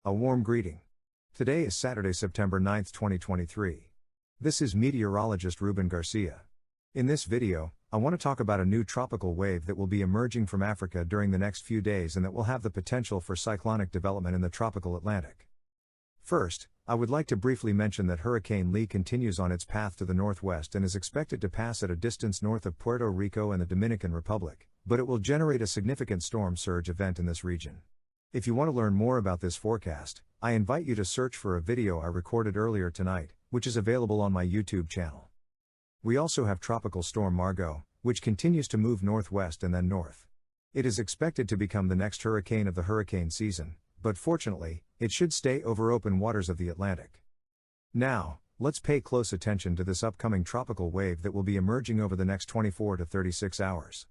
A warm greeting. Today is Saturday, September 9, 2023. This is meteorologist Ruben Garcia. In this video, I want to talk about a new tropical wave that will be emerging from Africa during the next few days and that will have the potential for cyclonic development in the tropical Atlantic. First, I would like to briefly mention that Hurricane Lee continues on its path to the northwest and is expected to pass at a distance north of Puerto Rico and the Dominican Republic, but it will generate a significant storm surge event in this region. If you want to learn more about this forecast, I invite you to search for a video I recorded earlier tonight, which is available on my YouTube channel. We also have Tropical Storm Margot, which continues to move northwest and then north. It is expected to become the next hurricane of the hurricane season, but fortunately, it should stay over open waters of the Atlantic. Now, let's pay close attention to this upcoming tropical wave that will be emerging over the next 24 to 36 hours.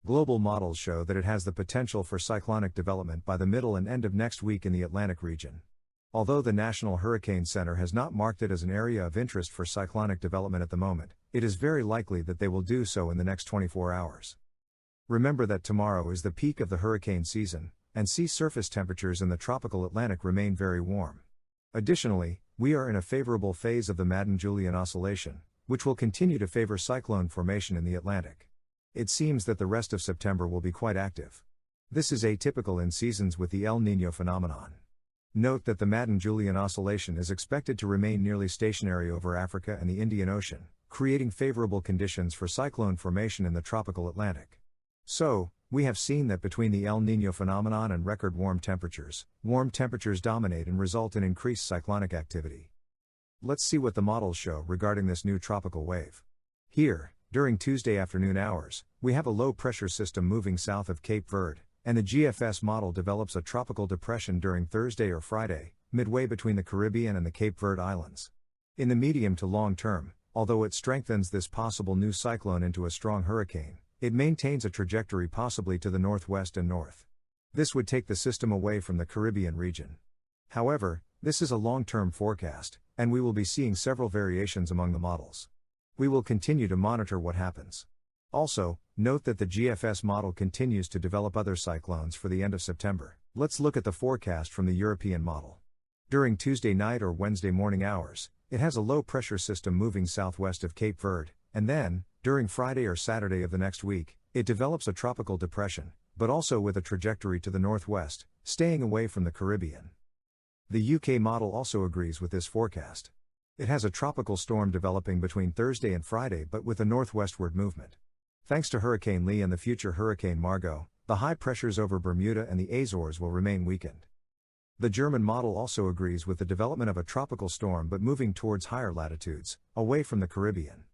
Global models show that it has the potential for cyclonic development by the middle and end of next week in the Atlantic region. Although the National Hurricane Center has not marked it as an area of interest for cyclonic development at the moment, it is very likely that they will do so in the next 24 hours. Remember that tomorrow is the peak of the hurricane season, and sea surface temperatures in the tropical Atlantic remain very warm. Additionally, we are in a favorable phase of the Madden-Julian oscillation, which will continue to favor cyclone formation in the Atlantic. It seems that the rest of September will be quite active. This is atypical in seasons with the El Niño phenomenon. Note that the Madden-Julian oscillation is expected to remain nearly stationary over Africa and the Indian Ocean, creating favorable conditions for cyclone formation in the tropical Atlantic. So, we have seen that between the El Niño phenomenon and record warm temperatures dominate and result in increased cyclonic activity. Let's see what the models show regarding this new tropical wave. Here, during Tuesday afternoon hours, we have a low-pressure system moving south of Cape Verde, and the GFS model develops a tropical depression during Thursday or Friday, midway between the Caribbean and the Cape Verde Islands. In the medium to long term, although it strengthens this possible new cyclone into a strong hurricane, it maintains a trajectory possibly to the northwest and north. This would take the system away from the Caribbean region. However, this is a long-term forecast, and we will be seeing several variations among the models. We will continue to monitor what happens. Also, note that the GFS model continues to develop other cyclones for the end of September. Let's look at the forecast from the European model. During Tuesday night or Wednesday morning hours, it has a low-pressure system moving southwest of Cape Verde, and then, during Friday or Saturday of the next week, it develops a tropical depression, but also with a trajectory to the northwest, staying away from the Caribbean. The UK model also agrees with this forecast. It has a tropical storm developing between Thursday and Friday but with a northwestward movement. Thanks to Hurricane Lee and the future Hurricane Margot, the high pressures over Bermuda and the Azores will remain weakened. The German model also agrees with the development of a tropical storm but moving towards higher latitudes, away from the Caribbean.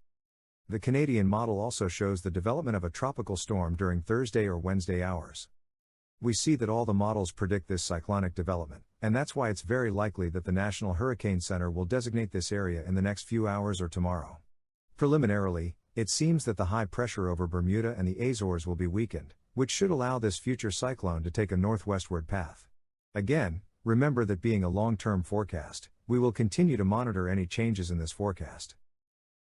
The Canadian model also shows the development of a tropical storm during Thursday or Wednesday hours. We see that all the models predict this cyclonic development, and that's why it's very likely that the National Hurricane Center will designate this area in the next few hours or tomorrow. Preliminarily, it seems that the high pressure over Bermuda and the Azores will be weakened, which should allow this future cyclone to take a northwestward path. Again, remember that being a long-term forecast, we will continue to monitor any changes in this forecast.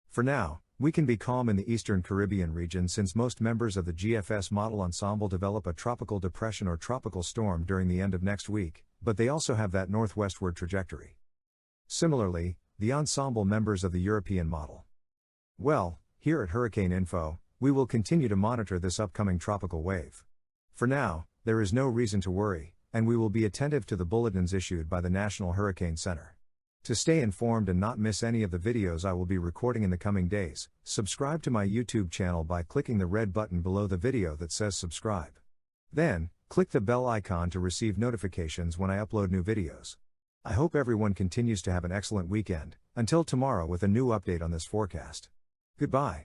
For now, we can be calm in the eastern Caribbean region since most members of the GFS model ensemble develop a tropical depression or tropical storm during the end of next week, but they also have that northwestward trajectory. Similarly, the ensemble members of the European model. Well, here at Hurricane Info, we will continue to monitor this upcoming tropical wave. For now, there is no reason to worry, and we will be attentive to the bulletins issued by the National Hurricane Center. To stay informed and not miss any of the videos I will be recording in the coming days, subscribe to my YouTube channel by clicking the red button below the video that says subscribe. Then, click the bell icon to receive notifications when I upload new videos. I hope everyone continues to have an excellent weekend, until tomorrow with a new update on this forecast. Goodbye.